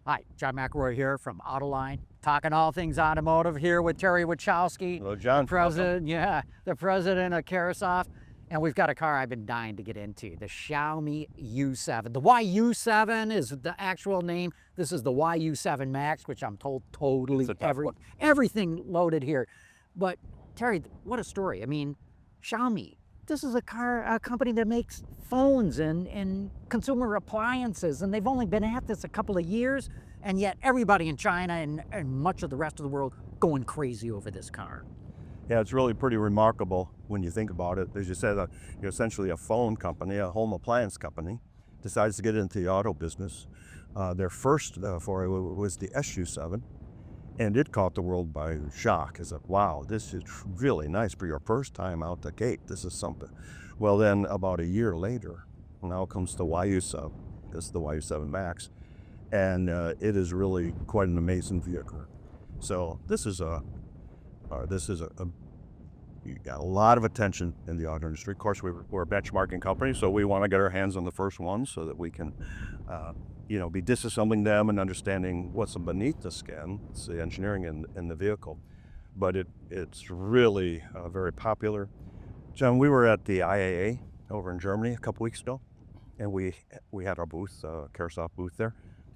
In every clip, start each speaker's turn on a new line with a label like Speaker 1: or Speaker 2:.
Speaker 1: Hi, John McElroy here from Autoline, talking all things automotive here with Terry Wachowski.
Speaker 2: Hello, John.
Speaker 1: The president, the president of Caresoft. And we've got a car I've been dying to get into, the Xiaomi U7. The YU7 is the actual name. This is the YU7 Max, which I'm told totally everything loaded here. But Terry, what a story. I mean, Xiaomi, this is a company that makes phones and consumer appliances, and they've only been at this a couple of years, and yet everybody in China and much of the rest of the world going crazy over this car.
Speaker 2: Yeah, it's really pretty remarkable when you think about it. As you said, you're essentially a phone company, a home appliance company, decides to get into the auto business. Their first foray was the SU7, and it caught the world by shock. It's like, wow, this is really nice for your first time out the gate. This is something. Well, then about a year later, now comes the YU7. This is the YU7 Max, and it is really quite an amazing vehicle. So this is you got a lot of attention in the auto industry. Of course, we're a benchmarking company, so we want to get our hands on the first ones so that we can, be disassembling them and understanding what's beneath the skin. It's the engineering in the vehicle, but it's really very popular. John, we were at the IAA over in Germany a couple weeks ago, and we had our booth, Caresoft booth there,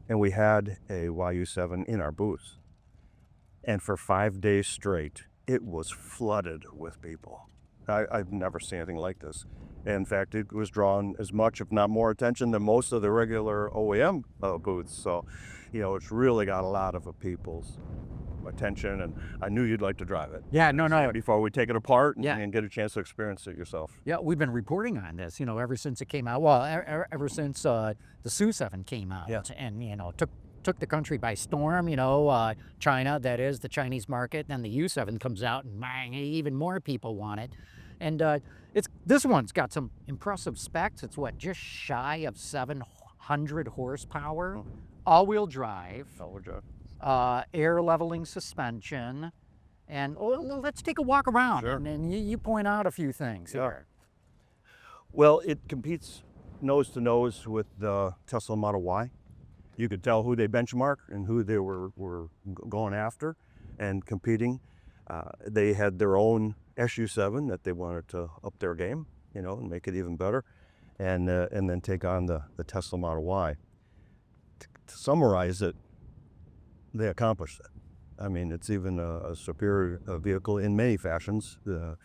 Speaker 2: and we had a YU7 in our booth. And for 5 days straight, it was flooded with people. I've never seen anything like this. In fact, it was drawing as much, if not more, attention than most of the regular OEM booths. So, it's really got a lot of people's attention, and I knew you'd like to drive it.
Speaker 1: Yeah, no.
Speaker 2: Before we take it apart and get a chance to experience it yourself.
Speaker 1: Yeah, we've been reporting on this, ever since it came out. Well, ever since the Su7 came out, and took the country by storm. China, that is the Chinese market. Then the U7 comes out, and bang, even more people want it. And this one's got some impressive specs. It's just shy of 700 horsepower, all-wheel drive, air leveling suspension, and let's take a walk around.
Speaker 2: Sure.
Speaker 1: And you point out a few things here.
Speaker 2: Well, it competes nose to nose with the Tesla Model Y. You could tell who they benchmark and who they were going after and competing. They had their own SU7 that they wanted to up their game, and make it even better, and then take on the Tesla Model Y. To summarize it, they accomplished it. I mean, it's even a superior vehicle in many fashions than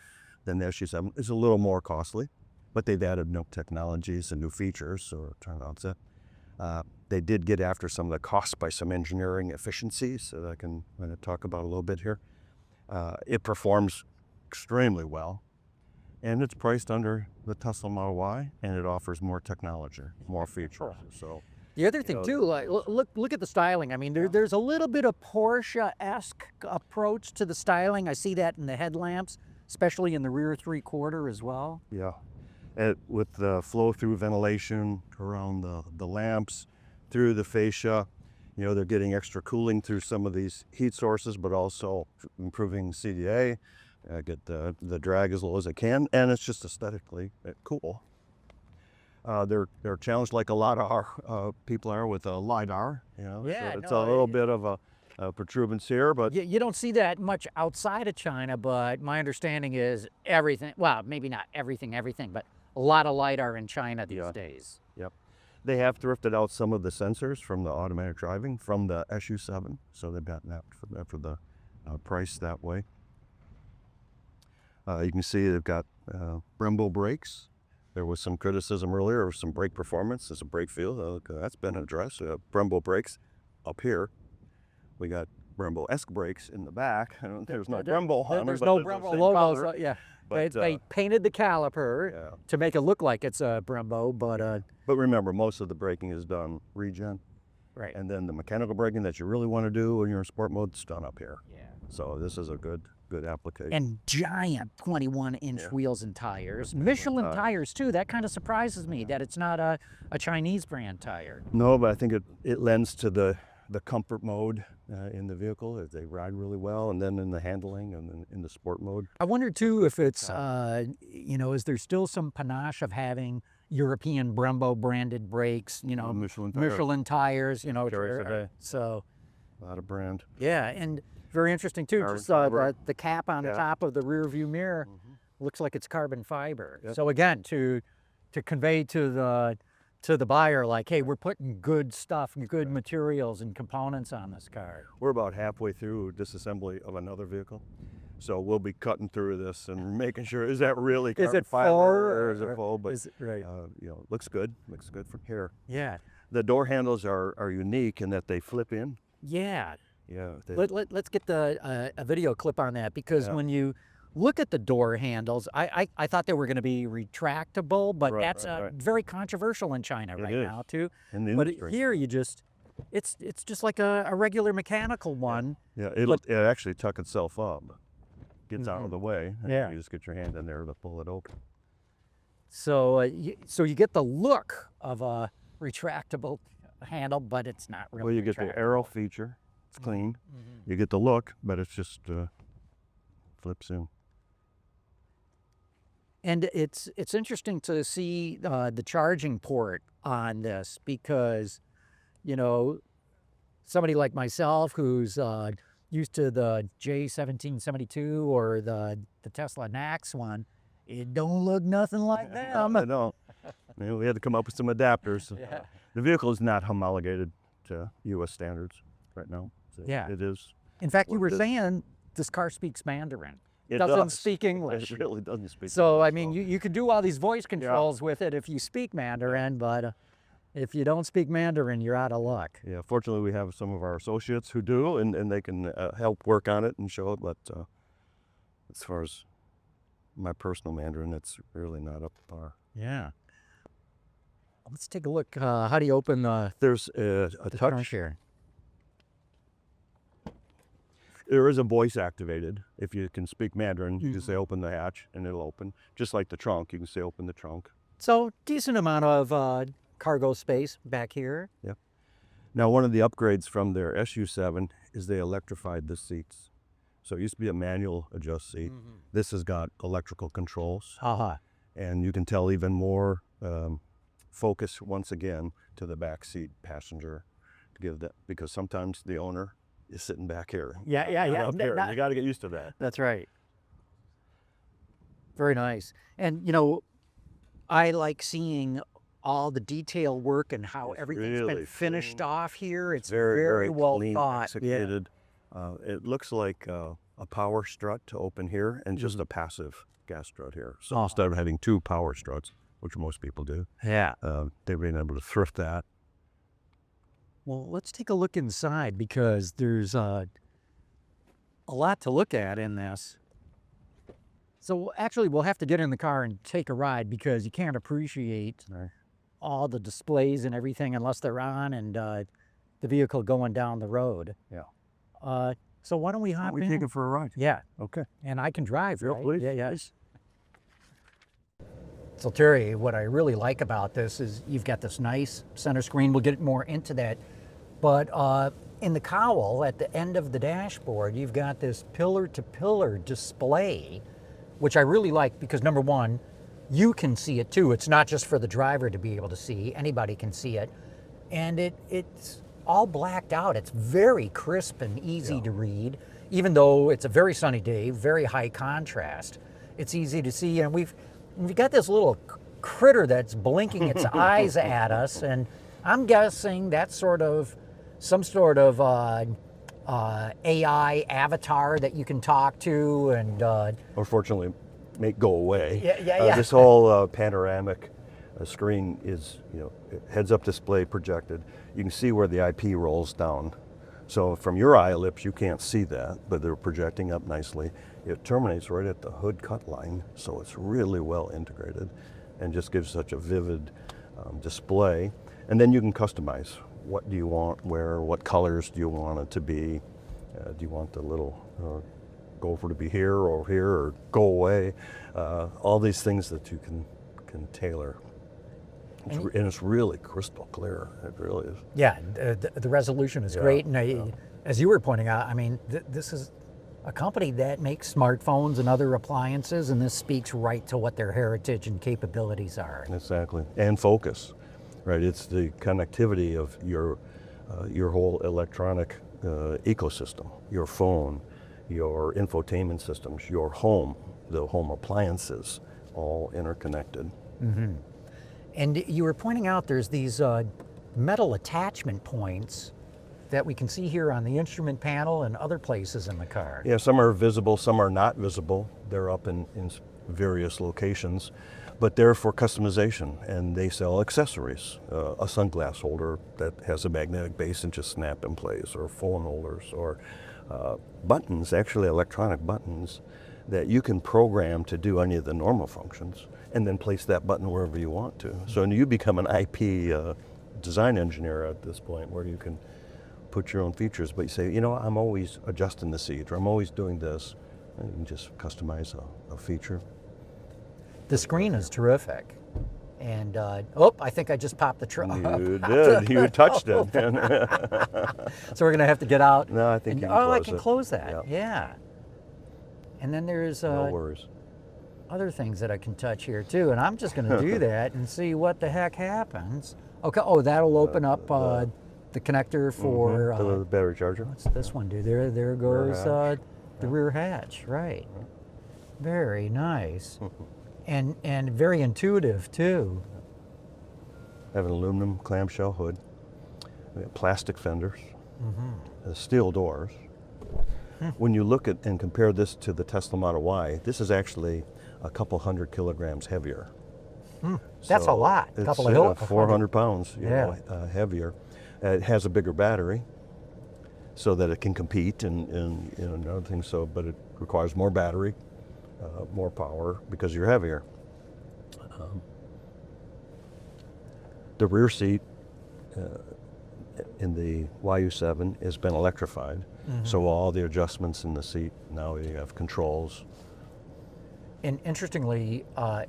Speaker 2: the SU7. It's a little more costly, but they've added new technologies and new features, so it turned out that. They did get after some of the costs by some engineering efficiencies that I can talk about a little bit here. It performs extremely well, and it's priced under the Tesla Model Y, and it offers more technology, more features. So
Speaker 1: the other thing too, look at the styling. I mean, there's a little bit of Porsche-esque approach to the styling. I see that in the headlamps, especially in the rear three-quarter as well.
Speaker 2: Yeah, with the flow-through ventilation around the lamps, through the fascia. They're getting extra cooling through some of these heat sources, but also improving CDA, get the drag as low as it can, and it's just aesthetically cool. They're challenged like a lot of our people are with a LiDAR. So it's a little bit of a protuberance here, but
Speaker 1: you don't see that much outside of China. But my understanding is everything. Well, maybe not everything, but a lot of LiDAR in China these days.
Speaker 2: Yep. They have thrifted out some of the sensors from the automatic driving from the SU7, so they've gotten that for the price that way. You can see they've got Brembo brakes. There was some criticism earlier of some brake performance. There's a brake feel. That's been addressed. Brembo brakes up here. We got Brembo-esque brakes in the back. There's no Brembo on them.
Speaker 1: There's no Brembo logo. So, yeah. But they painted the caliper to make it look like it's a Brembo,
Speaker 2: But remember, most of the braking is done regen.
Speaker 1: Right.
Speaker 2: And then the mechanical braking that you really want to do when you're in sport mode is done up here.
Speaker 1: Yeah.
Speaker 2: So this is a good application.
Speaker 1: And giant 21-inch wheels and tires. Michelin tires, too. That kind of surprises me that it's not a Chinese brand tire.
Speaker 2: No, but I think it lends to the comfort mode in the vehicle. They ride really well, and then in the handling and in the sport mode.
Speaker 1: I wonder too if it's, is there still some panache of having European Brembo branded brakes, you know,
Speaker 2: Michelin
Speaker 1: tires, you know.
Speaker 2: Carries today.
Speaker 1: So,
Speaker 2: A lot of brand.
Speaker 1: yeah, and very interesting too.
Speaker 2: Carbon
Speaker 1: Just
Speaker 2: fiber.
Speaker 1: the cap on the
Speaker 2: Yeah.
Speaker 1: top of the rear view mirror looks like it's carbon fiber.
Speaker 2: Yep.
Speaker 1: So again, to convey to the buyer, like, hey, we're putting good stuff, good materials and components on this car.
Speaker 2: We're about halfway through disassembly of another vehicle. So we'll be cutting through this and making sure, is that really
Speaker 1: Is
Speaker 2: carbon
Speaker 1: it
Speaker 2: fiber
Speaker 1: full
Speaker 2: or is it full? But
Speaker 1: is it right?
Speaker 2: you know, looks good from here.
Speaker 1: Yeah,
Speaker 2: The door handles are unique in that they flip in.
Speaker 1: yeah.
Speaker 2: Yeah.
Speaker 1: Let's get the a video clip on that, because
Speaker 2: Yeah.
Speaker 1: when you look at the door handles, I thought they were going to be retractable, but
Speaker 2: Right,
Speaker 1: that's
Speaker 2: right.
Speaker 1: very controversial in China
Speaker 2: It
Speaker 1: right
Speaker 2: is.
Speaker 1: now too.
Speaker 2: In the
Speaker 1: But
Speaker 2: industry.
Speaker 1: here you just, it's just like a regular mechanical one.
Speaker 2: Yeah, it actually tuck itself up, gets out of the way. And
Speaker 1: Yeah.
Speaker 2: you just get your hand in there to pull it open.
Speaker 1: So so you get the look of a retractable handle, but it's not really.
Speaker 2: Well, you get the
Speaker 1: retractable.
Speaker 2: arrow feature. It's clean. You get the look, but it's just flips in.
Speaker 1: And it's interesting to see the charging port on this, because, you know, somebody like myself who's used to the J1772 or the Tesla Nax one, it don't look nothing like them.
Speaker 2: I know. We had to come up with some adapters.
Speaker 1: Yeah.
Speaker 2: The vehicle is not homologated to U.S. standards right now. So
Speaker 1: Yeah.
Speaker 2: it is.
Speaker 1: In fact, you
Speaker 2: What
Speaker 1: were
Speaker 2: is-
Speaker 1: saying this car speaks Mandarin.
Speaker 2: It
Speaker 1: Doesn't
Speaker 2: does.
Speaker 1: speak English.
Speaker 2: It really doesn't speak.
Speaker 1: So, I
Speaker 2: English,
Speaker 1: mean, you could do all these voice controls with it if you speak Mandarin, but if you don't speak Mandarin, you're out of luck.
Speaker 2: Yeah, fortunately, we have some of our associates who do, and they can help work on it and show it. But as far as my personal Mandarin, it's really not up to par.
Speaker 1: Yeah. Let's take a look. How do you open the
Speaker 2: There's a
Speaker 1: trunk
Speaker 2: touch.
Speaker 1: here?
Speaker 2: There is a voice activated. If you can speak Mandarin, you can say open the hatch and it'll open. Just like the trunk, you can say open the trunk.
Speaker 1: So, decent amount of cargo space back here.
Speaker 2: Now, one of the upgrades from their SU7 is they electrified the seats. So it used to be a manual adjust seat. This has got electrical controls, and you can tell even more focus once again to the back seat passenger to give that, because sometimes the owner is sitting back here.
Speaker 1: Yeah.
Speaker 2: Up here. You got to get used to that.
Speaker 1: That's right. Very nice. And, you know, I like seeing all the detail work and how
Speaker 2: It's
Speaker 1: everything's been
Speaker 2: really
Speaker 1: finished
Speaker 2: clean.
Speaker 1: off here. It's
Speaker 2: Very,
Speaker 1: very well
Speaker 2: clean,
Speaker 1: thought.
Speaker 2: executed. It looks like a power strut to open here and just a passive gas strut here. So instead of having two power struts, which most people do,
Speaker 1: Yeah.
Speaker 2: they've been able to thrift that.
Speaker 1: Well, let's take a look inside, because there's a lot to look at in this. So actually, we'll have to get in the car and take a ride, because you can't appreciate all the displays and everything unless they're on and the vehicle going down the road.
Speaker 2: Yeah.
Speaker 1: So why don't we hop
Speaker 2: We
Speaker 1: in?
Speaker 2: take it for a ride.
Speaker 1: Yeah,
Speaker 2: Okay.
Speaker 1: and I can drive,
Speaker 2: Yeah,
Speaker 1: right?
Speaker 2: please.
Speaker 1: Yeah. So Terry, what I really like about this is you've got this nice center screen. We'll get more into that. But in the cowl at the end of the dashboard, you've got this pillar-to-pillar display, which I really like, because number one, you can see it too. It's not just for the driver to be able to see. Anybody can see it. And it's all blacked out. It's very crisp and easy to read, even though it's a very sunny day, very high contrast. It's easy to see, and we've got this little critter that's blinking its eyes at us, and I'm guessing that's some sort of AI avatar that you can talk to, and
Speaker 2: Unfortunately, make go away.
Speaker 1: Yeah.
Speaker 2: This whole panoramic screen is, heads-up display projected. You can see where the IP rolls down. So from your eye lips, you can't see that, but they're projecting up nicely. It terminates right at the hood cut line, so it's really well integrated and just gives such a vivid display. And then you can customize. What do you want, where, what colors do you want it to be? Do you want the little gopher to be here, or go away? All these things that you can tailor. And it's really crystal clear. It really is.
Speaker 1: yeah, the resolution is great. And as you were pointing out, I mean, this is a company that makes smartphones and other appliances, and this speaks right to what their heritage and capabilities are.
Speaker 2: Exactly, and focus, right? It's the connectivity of your whole electronic ecosystem, your phone, your infotainment systems, your home, the home appliances, all interconnected.
Speaker 1: And you were pointing out there's these metal attachment points that we can see here on the instrument panel and other places in the car.
Speaker 2: Yeah, some are visible, some are not visible. They're up in various locations, but they're for customization, and they sell accessories. A sunglass holder that has a magnetic base and just snap in place, or phone holders, or buttons, actually electronic buttons, that you can program to do any of the normal functions, and then place that button wherever you want to. So you become an IP design engineer at this point, where you can put your own features, but you say, you know, I'm always adjusting the seat, or I'm always doing this, and you can just customize a feature.
Speaker 1: The screen is terrific. And, oh, I think I just popped the truck.
Speaker 2: You did, you touched it.
Speaker 1: So we're gonna have to get out.
Speaker 2: No, I think
Speaker 1: and,
Speaker 2: you can close
Speaker 1: I can
Speaker 2: it.
Speaker 1: close that,
Speaker 2: Yep.
Speaker 1: yeah. And then there's
Speaker 2: No worries.
Speaker 1: other things that I can touch here too, and I'm just gonna do that and see what the heck happens. Okay, oh, that'll open up the connector for,
Speaker 2: the battery charger.
Speaker 1: what's this one do? There goes
Speaker 2: hatch.
Speaker 1: the rear hatch, right. Very nice. And very intuitive too.
Speaker 2: Have an aluminum clamshell hood, we have plastic fenders, steel doors. When you look at and compare this to the Tesla Model Y, this is actually a couple 100 kilograms heavier.
Speaker 1: That's a
Speaker 2: So
Speaker 1: lot.
Speaker 2: It's
Speaker 1: Couple of
Speaker 2: 400 pounds, you
Speaker 1: Yeah.
Speaker 2: know, heavier. It has a bigger battery, so that it can compete and you know, and other things. So, but it requires more battery, more power because you're heavier. The rear seat in the YU7 has been electrified, so all the adjustments in the seat, now you have controls.
Speaker 1: And interestingly,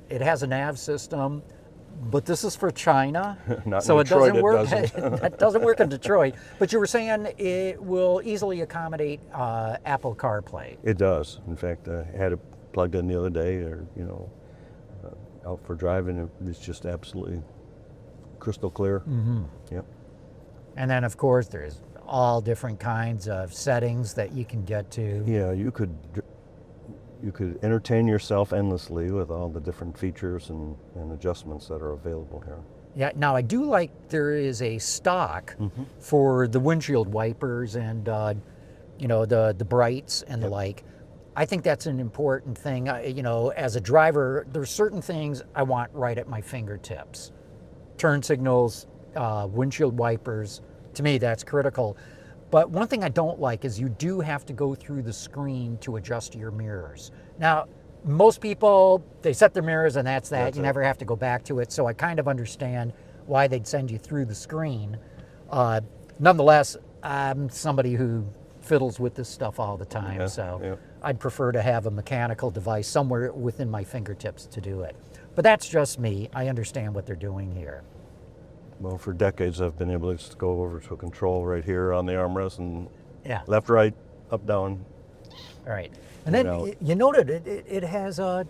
Speaker 1: it has a nav system, but this is for China,
Speaker 2: Not
Speaker 1: so
Speaker 2: in
Speaker 1: it doesn't
Speaker 2: Detroit, it
Speaker 1: work.
Speaker 2: doesn't.
Speaker 1: That doesn't work in Detroit. But you were saying it will easily accommodate Apple CarPlay.
Speaker 2: It does. In fact, I had it plugged in the other day, or you know, out for driving. It's just absolutely crystal clear. Yep.
Speaker 1: And then, of course, there's all different kinds of settings that you can get to.
Speaker 2: Yeah, you could entertain yourself endlessly with all the different features and adjustments that are available here.
Speaker 1: Yeah. Now, I do like there is a stock for the windshield wipers and you know, the brights and the like. I think that's an important thing. You know, as a driver, there's certain things I want right at my fingertips. Turn signals, windshield wipers. To me, that's critical. But one thing I don't like is you do have to go through the screen to adjust your mirrors. Now, most people, they set their mirrors and that's that. You never have to go back to it. So I kind of understand why they'd send you through the screen. Nonetheless, I'm somebody who fiddles with this stuff all the time. I'd prefer to have a mechanical device somewhere within my fingertips to do it. But that's just me. I understand what they're doing here.
Speaker 2: Well, for decades, I've been able to just go over to a control right here on the armrest and
Speaker 1: Yeah.
Speaker 2: left, right, up, down.
Speaker 1: All right. And then you noted it has a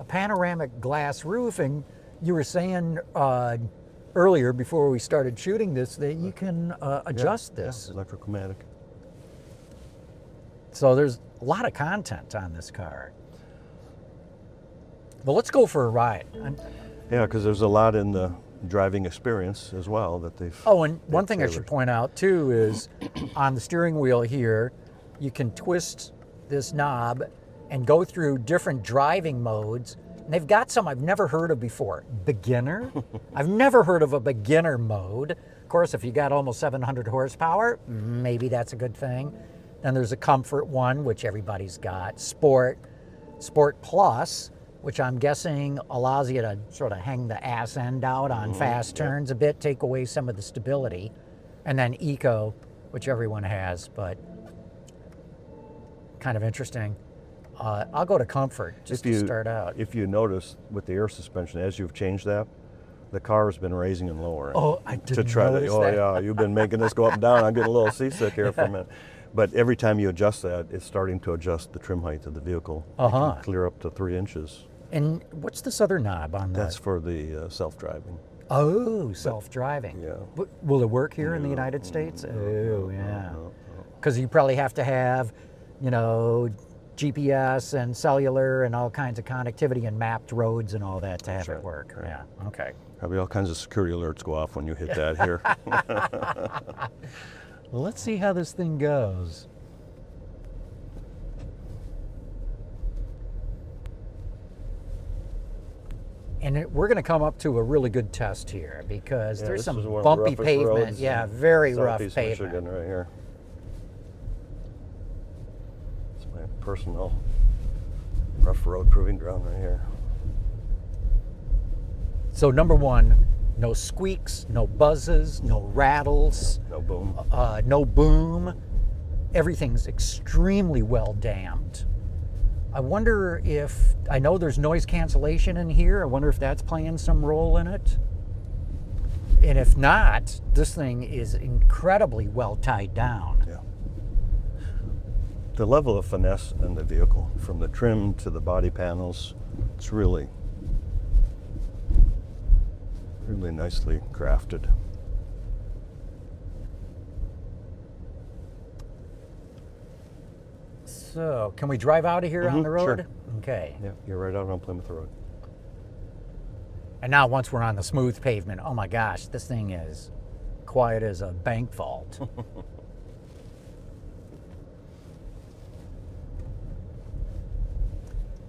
Speaker 1: panoramic glass roof, and you were saying earlier before we started shooting this that you can adjust this.
Speaker 2: Yeah, electrochromatic.
Speaker 1: So there's a lot of content on this car. Well, let's go for a ride.
Speaker 2: Yeah, because there's a lot in the driving experience as well that they've.
Speaker 1: Oh, and one thing I
Speaker 2: tailored.
Speaker 1: should point out too is on the steering wheel here, you can twist this knob and go through different driving modes. And they've got some I've never heard of before. Beginner? I've never heard of a beginner mode. Of course, if you got almost 700 horsepower, maybe that's a good thing. Then there's a comfort one, which everybody's got. Sport Plus, which I'm guessing allows you to sort of hang the ass end out on fast turns a bit, take away some of the stability. And then Eco, which everyone has, but kind of interesting. I'll go to comfort just to start out.
Speaker 2: If you notice with the air suspension, as you've changed that, the car has been raising and lowering.
Speaker 1: Oh, I didn't
Speaker 2: to try
Speaker 1: notice
Speaker 2: to,
Speaker 1: that.
Speaker 2: yeah, you've been making this go up and down. I'm getting a little seasick here for a minute. But every time you adjust that, it's starting to adjust the trim height of the vehicle. It
Speaker 1: Uh-huh.
Speaker 2: can clear up to 3 inches.
Speaker 1: And what's this other knob on that?
Speaker 2: That's for the self-driving.
Speaker 1: Oh, self-driving.
Speaker 2: Yeah.
Speaker 1: Will it work here in the United States? Oh, yeah. Because you probably have to have, you know, GPS and cellular and all kinds of connectivity and mapped roads and all that to have it work.
Speaker 2: Right.
Speaker 1: Yeah, okay.
Speaker 2: Probably all kinds of security alerts go off when you hit that here.
Speaker 1: Well, let's see how this thing goes. And we're going to come up to a really good test here because there's
Speaker 2: this
Speaker 1: some
Speaker 2: is one of the
Speaker 1: bumpy
Speaker 2: roughest
Speaker 1: pavement.
Speaker 2: roads
Speaker 1: Yeah,
Speaker 2: in
Speaker 1: very rough
Speaker 2: Southeast
Speaker 1: pavement.
Speaker 2: Michigan right here. It's my personal rough road proving ground right here.
Speaker 1: So number one, no squeaks, no buzzes, no rattles,
Speaker 2: No boom.
Speaker 1: no boom. Everything's extremely well damped. I wonder if, I know there's noise cancellation in here. I wonder if that's playing some role in it. And if not, this thing is incredibly well tied down.
Speaker 2: Yeah. The level of finesse in the vehicle, from the trim to the body panels, it's really nicely crafted.
Speaker 1: So, can we drive out of here on the road?
Speaker 2: Sure.
Speaker 1: Okay.
Speaker 2: Yeah, you're right out on Plymouth Road.
Speaker 1: And now once we're on the smooth pavement, oh my gosh, this thing is quiet as a bank vault.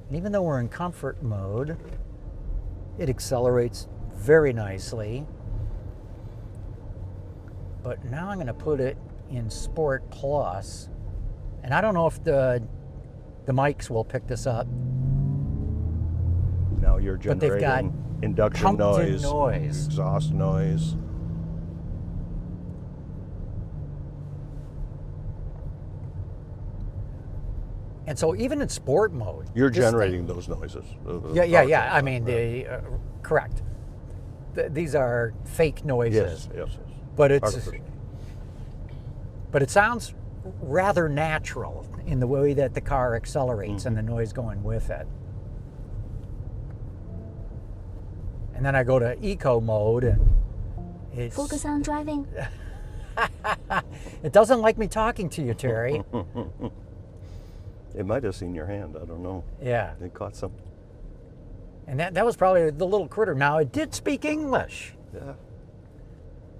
Speaker 1: And even though we're in comfort mode, it accelerates very nicely. But now I'm going to put it in Sport Plus. And I don't know if the mics will pick this up.
Speaker 2: Now you're
Speaker 1: But they've got
Speaker 2: generating induction
Speaker 1: pumped-in
Speaker 2: noise,
Speaker 1: noise.
Speaker 2: exhaust noise.
Speaker 1: And so even in sport mode,
Speaker 2: You're
Speaker 1: this thing-
Speaker 2: generating those noises.
Speaker 1: Yeah. I mean, correct. These are fake noises.
Speaker 2: Yes.
Speaker 1: But it's
Speaker 2: Artificial.
Speaker 1: but it sounds rather natural in the way that the car accelerates and the noise going with it. And then I go to eco mode and it's,
Speaker 3: Focus on driving.
Speaker 1: it doesn't like me talking to you, Terry.
Speaker 2: It might have seen your hand. I don't know.
Speaker 1: Yeah.
Speaker 2: It caught some.
Speaker 1: And that was probably the little critter. Now it did speak English.
Speaker 2: Yeah.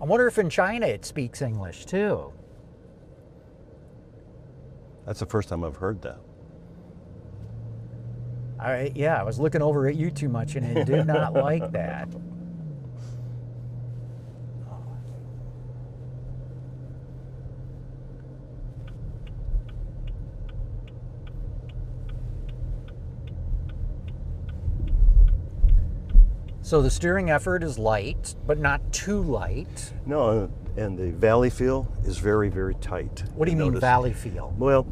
Speaker 1: I wonder if in China it speaks English too.
Speaker 2: That's the first time I've heard that.
Speaker 1: I was looking over at you too much and it did not like that. So the steering effort is light, but not too light.
Speaker 2: No, and the valley feel is very, very tight.
Speaker 1: What do you mean
Speaker 2: Notice-
Speaker 1: valley feel?
Speaker 2: Well,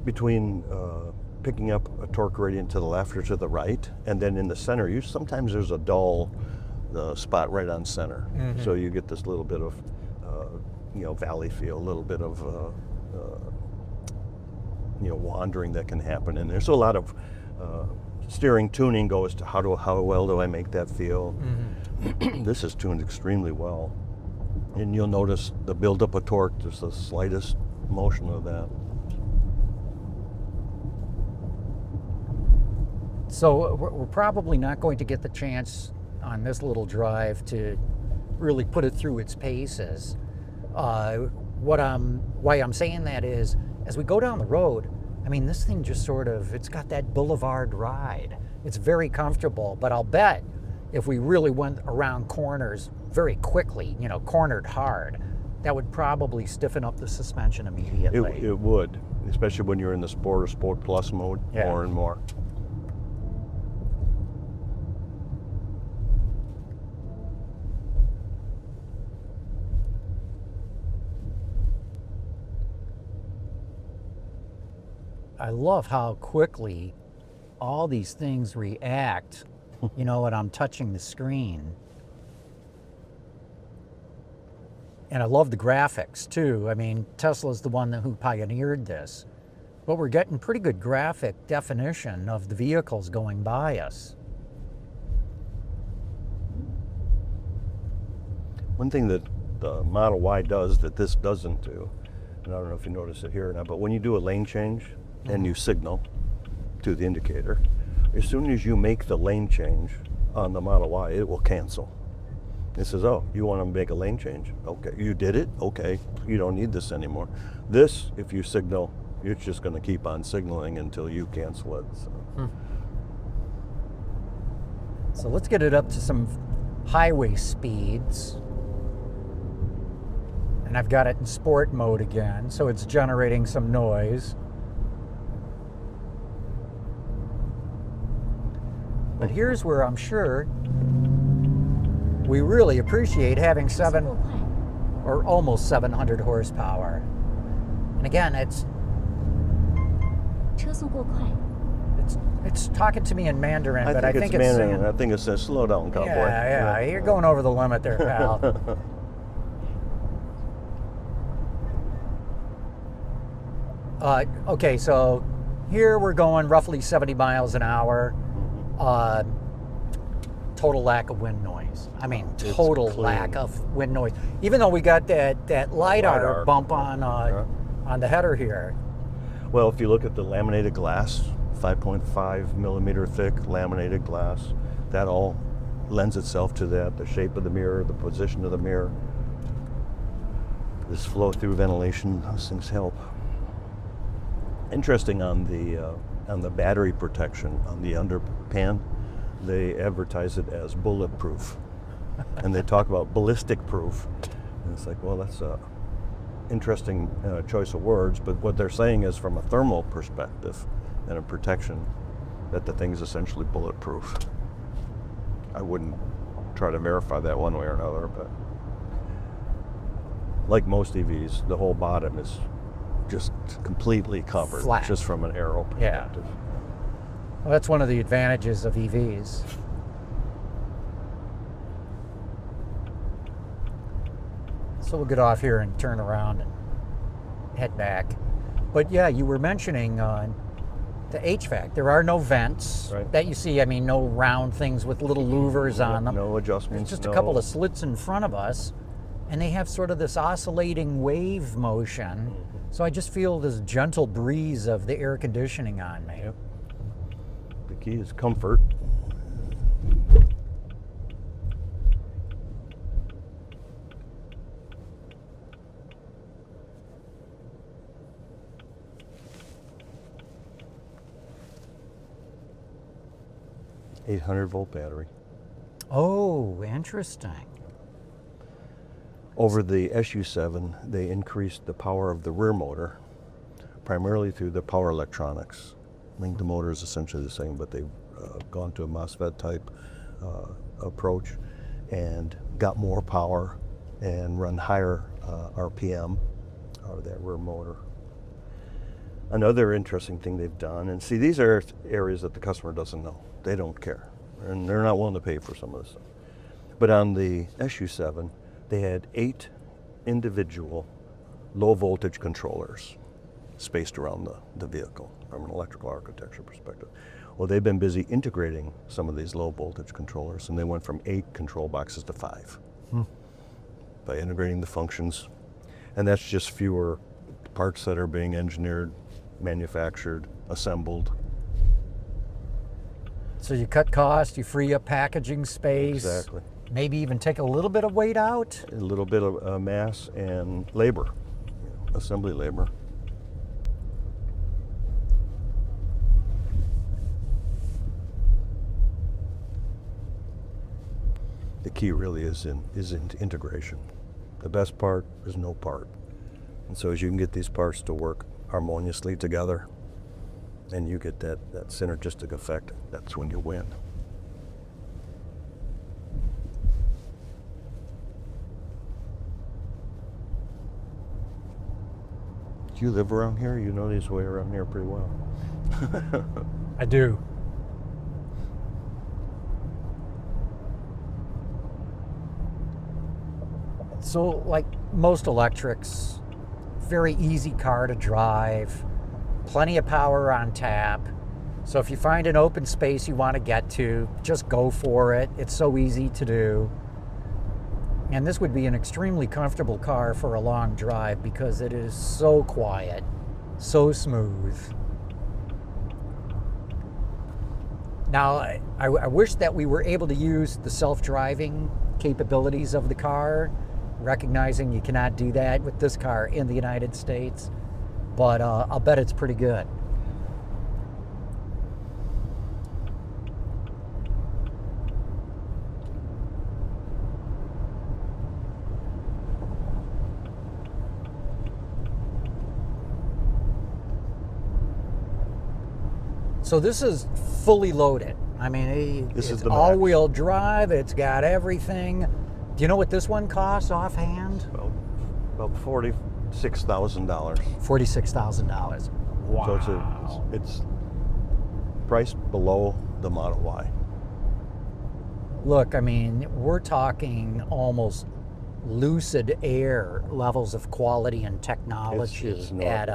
Speaker 2: between picking up a torque gradient to the left or to the right, and then in the center, sometimes there's a dull spot right on center. So you get this little bit of, valley feel, a little bit of, wandering that can happen in there. So a lot of steering tuning goes to how well do I make that feel. This is tuned extremely well. And you'll notice the buildup of torque, just the slightest motion of that.
Speaker 1: So we're probably not going to get the chance on this little drive to really put it through its paces. Why I'm saying that is, as we go down the road, I mean, this thing just it's got that boulevard ride. It's very comfortable, but I'll bet if we really went around corners very quickly, cornered hard, that would probably stiffen up the suspension immediately.
Speaker 2: It would, especially when you're in the Sport or Sport Plus mode more and more.
Speaker 1: I love how quickly all these things react, when I'm touching the screen. And I love the graphics too. I mean, Tesla's the one who pioneered this. But we're getting pretty good graphic definition of the vehicles going by us.
Speaker 2: One thing that the Model Y does that this doesn't do, and I don't know if you notice it here or not, but when you do a lane change and you signal to the indicator, as soon as you make the lane change on the Model Y, it will cancel. It says, oh, you want to make a lane change? Okay, you did it? Okay, you don't need this anymore. This, if you signal, it's just going to keep on signaling until you cancel it.
Speaker 1: So let's get it up to some highway speeds. And I've got it in sport mode again, so it's generating some noise. But here's where I'm sure we really appreciate having almost 700 horsepower. And again, it's talking to me in Mandarin, but I think it's
Speaker 2: Mandarin.
Speaker 1: saying,
Speaker 2: I think it says slow down, cowboy.
Speaker 1: yeah, you're going over the limit there, pal. Okay, so here we're going roughly 70 miles an hour. Total lack of wind noise. I mean, total lack of wind noise. Even though we got that LiDAR bump on the header here.
Speaker 2: Well, if you look at the laminated glass, 5.5 millimeter thick laminated glass, that all lends itself to that. The shape of the mirror, the position of the mirror, this flow-through ventilation, those things help. Interesting on the battery protection on the underpan, they advertise it as bulletproof, and they talk about ballistic proof. And it's like, well, that's a interesting choice of words, but what they're saying is from a thermal perspective and a protection, that the thing's essentially bulletproof. I wouldn't try to verify that one way or another, but like most EVs, the whole bottom is just completely covered,
Speaker 1: flat,
Speaker 2: just from an aero perspective.
Speaker 1: Yeah. Well, that's one of the advantages of EVs. So we'll get off here and turn around and head back. But yeah, you were mentioning the HVAC. There are no vents that you see. I mean, no round things with little louvers on them.
Speaker 2: No adjustments.
Speaker 1: It's just a couple of slits in front of us, and they have sort of this oscillating wave motion. So I just feel this gentle breeze of the air conditioning on me.
Speaker 2: Yep. The key is comfort. $800-volt battery.
Speaker 1: Oh, interesting.
Speaker 2: Over the SU7, they increased the power of the rear motor, primarily through the power electronics. I think the motor is essentially the same, but they've gone to a MOSFET type approach and got more power and run higher RPM out of that rear motor. Another interesting thing they've done, and see, these are areas that the customer doesn't know. They don't care, and they're not willing to pay for some of this stuff. But on the SU7, they had 8 individual low voltage controllers spaced around the vehicle from an electrical architecture perspective. Well, they've been busy integrating some of these low voltage controllers, and they went from 8 control boxes to 5 by integrating the functions. And that's just fewer parts that are being engineered, manufactured, assembled.
Speaker 1: So you cut costs, you free up packaging space.
Speaker 2: Exactly.
Speaker 1: Maybe even take a little bit of weight out.
Speaker 2: A little bit of mass and labor, assembly labor. The key really is in integration. The best part is no part. And so as you can get these parts to work harmoniously together, and you get that synergistic effect, that's when you win. Do you live around here? You know these way around here pretty well.
Speaker 1: I do. So, like, most electrics, very easy car to drive, plenty of power on tap. So if you find an open space you want to get to, just go for it. It's so easy to do. And this would be an extremely comfortable car for a long drive because it is so quiet, so smooth. Now, I wish that we were able to use the self-driving capabilities of the car, recognizing you cannot do that with this car in the United States, but I'll bet it's pretty good. So this is fully loaded. I mean,
Speaker 2: This is
Speaker 1: it's
Speaker 2: the max.
Speaker 1: all-wheel drive. It's got everything. Do you know what this one costs offhand?
Speaker 2: Well, about $46,000.
Speaker 1: $46,000. Wow.
Speaker 2: So it's priced below the Model Y.
Speaker 1: Look, I mean, we're talking almost Lucid Air levels of quality and technology
Speaker 2: It's
Speaker 1: at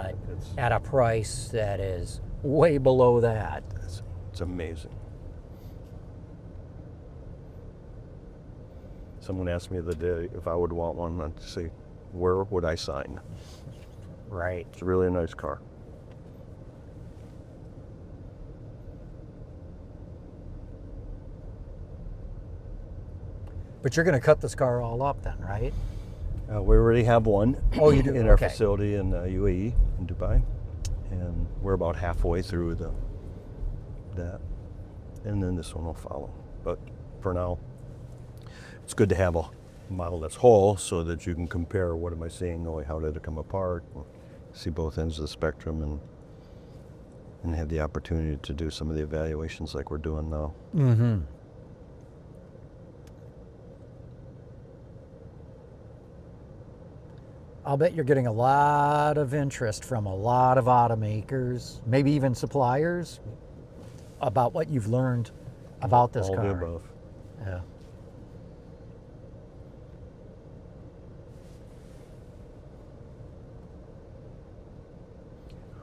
Speaker 2: not-
Speaker 1: a price that is way below that.
Speaker 2: It's amazing. Someone asked me the other day if I would want one. I'd say, where would I sign?
Speaker 1: Right.
Speaker 2: It's really a nice car.
Speaker 1: But you're going to cut this car all up then, right?
Speaker 2: We already have one.
Speaker 1: Oh, you do?
Speaker 2: In our
Speaker 1: Okay.
Speaker 2: facility in UAE, in Dubai, and we're about halfway through that, and then this one will follow. But for now, it's good to have a model that's whole so that you can compare what am I seeing, how did it come apart, see both ends of the spectrum, and have the opportunity to do some of the evaluations like we're doing now.
Speaker 1: Mm-hmm. I'll bet you're getting a lot of interest from a lot of automakers, maybe even suppliers, about what you've learned about this
Speaker 2: All
Speaker 1: car.
Speaker 2: the above.
Speaker 1: Yeah.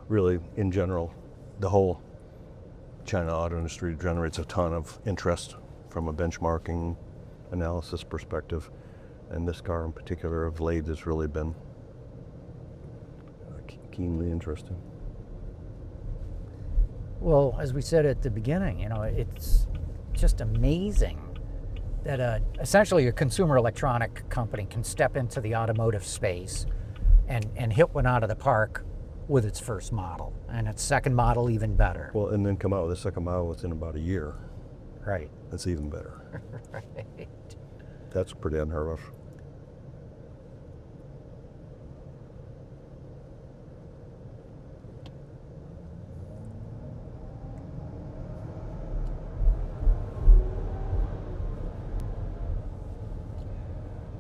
Speaker 2: Really, in general, the whole China auto industry generates a ton of interest from a benchmarking analysis perspective, and this car in particular of late has really been keenly interesting.
Speaker 1: Well, as we said at the beginning, it's just amazing that essentially a consumer electronic company can step into the automotive space and hit one out of the park with its first model, and its second model even better.
Speaker 2: Well, and then come out with a second model within about a year.
Speaker 1: Right.
Speaker 2: That's even better.
Speaker 1: Right.
Speaker 2: That's pretty unheard of.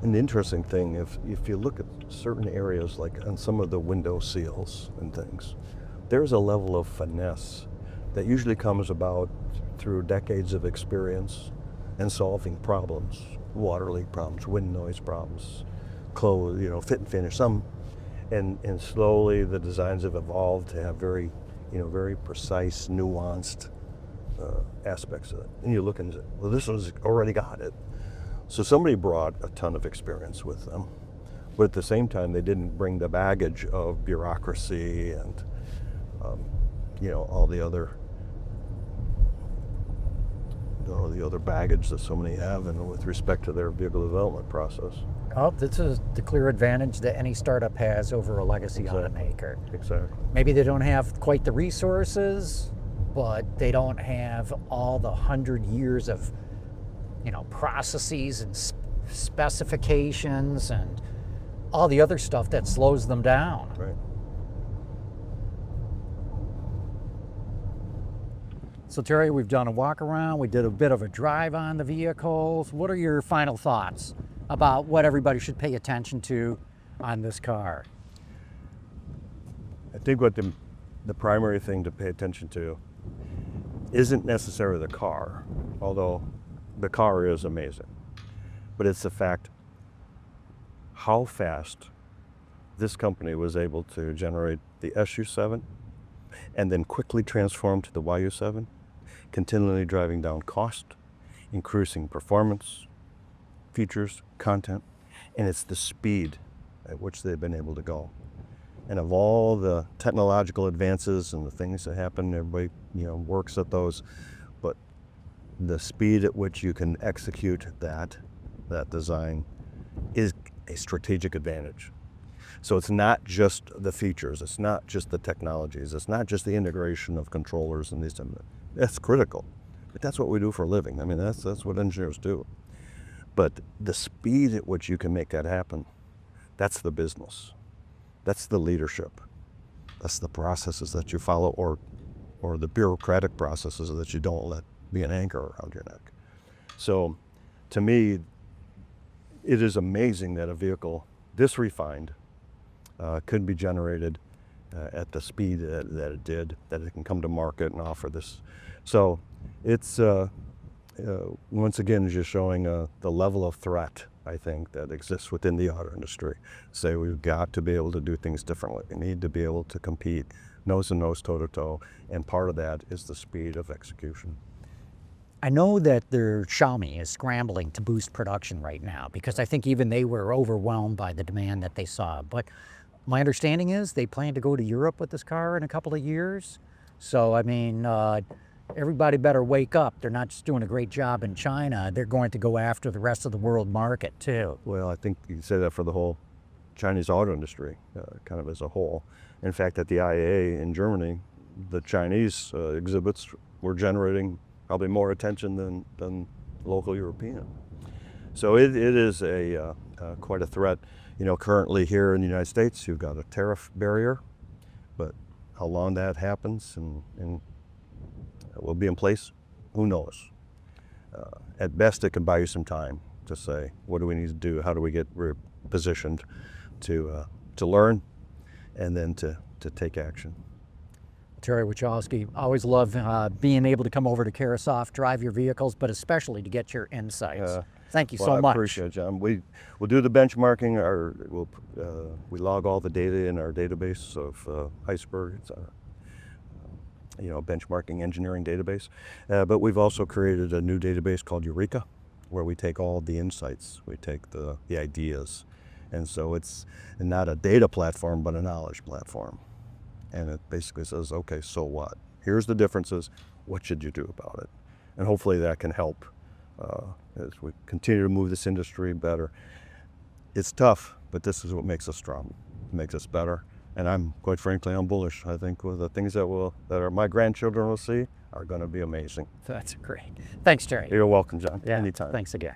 Speaker 2: And the interesting thing, if you look at certain areas, like on some of the window seals and things, there's a level of finesse that usually comes about through decades of experience and solving problems, water leak problems, wind noise problems, clothes, fit and finish, and slowly the designs have evolved to have very precise, nuanced aspects of it. And you look and say, well, this one's already got it. So somebody brought a ton of experience with them, but at the same time, they didn't bring the baggage of bureaucracy and all the other baggage that so many have, and with respect to their vehicle development process.
Speaker 1: Oh, this is the clear advantage that any startup has over a legacy
Speaker 2: Exactly.
Speaker 1: automaker.
Speaker 2: Exactly.
Speaker 1: Maybe they don't have quite the resources, but they don't have all the 100 years of processes and specifications and all the other stuff that slows them down.
Speaker 2: Right.
Speaker 1: So Terry, we've done a walk around, we did a bit of a drive on the vehicles. What are your final thoughts about what everybody should pay attention to on this car?
Speaker 2: I think what the primary thing to pay attention to isn't necessarily the car, although the car is amazing, but it's the fact how fast this company was able to generate the SU7 and then quickly transform to the YU7, continually driving down cost, increasing performance, features, content, and it's the speed at which they've been able to go. And of all the technological advances and the things that happen, everybody works at those, but the speed at which you can execute that design is a strategic advantage. So it's not just the features, it's not just the technologies, it's not just the integration of controllers and these things. That's critical, but that's what we do for a living. I mean, that's what engineers do. But the speed at which you can make that happen, that's the business. That's the leadership. That's the processes that you follow, or the bureaucratic processes that you don't let be an anchor around your neck. So to me, it is amazing that a vehicle this refined could be generated at the speed that it did, that it can come to market and offer this. So it's once again just showing the level of threat, I think, that exists within the auto industry. Say we've got to be able to do things differently. We need to be able to compete nose to nose, toe to toe, and part of that is the speed of execution.
Speaker 1: I know that their Xiaomi is scrambling to boost production right now because I think even they were overwhelmed by the demand that they saw. But my understanding is they plan to go to Europe with this car in a couple of years. So, I mean, everybody better wake up. They're not just doing a great job in China. They're going to go after the rest of the world market too.
Speaker 2: Well, I think you can say that for the whole Chinese auto industry, kind of as a whole. In fact, at the IAA in Germany, the Chinese exhibits were generating probably more attention than local European. So it is quite a threat. Currently here in the United States, you've got a tariff barrier, but how long that happens and will be in place, who knows? At best, it can buy you some time to say, what do we need to do? How do we get positioned to learn and then to take action?
Speaker 1: Terry Wachowski, always love being able to come over to Caresoft, drive your vehicles, but especially to get your insights. Thank you so much.
Speaker 2: I appreciate it, John. We'll do the benchmarking. We log all the data in our database of Iceberg. It's a benchmarking engineering database. But we've also created a new database called Eureka, where we take all the insights, we take the ideas. And so it's not a data platform, but a knowledge platform. And it basically says, okay, so what? Here's the differences. What should you do about it? And hopefully that can help as we continue to move this industry better. It's tough, but this is what makes us strong. It makes us better. And quite frankly, I'm bullish. I think the things that my grandchildren will see are going to be amazing.
Speaker 1: That's great. Thanks, Terry.
Speaker 2: You're welcome, John.
Speaker 1: Yeah,
Speaker 2: anytime.
Speaker 1: Thanks again.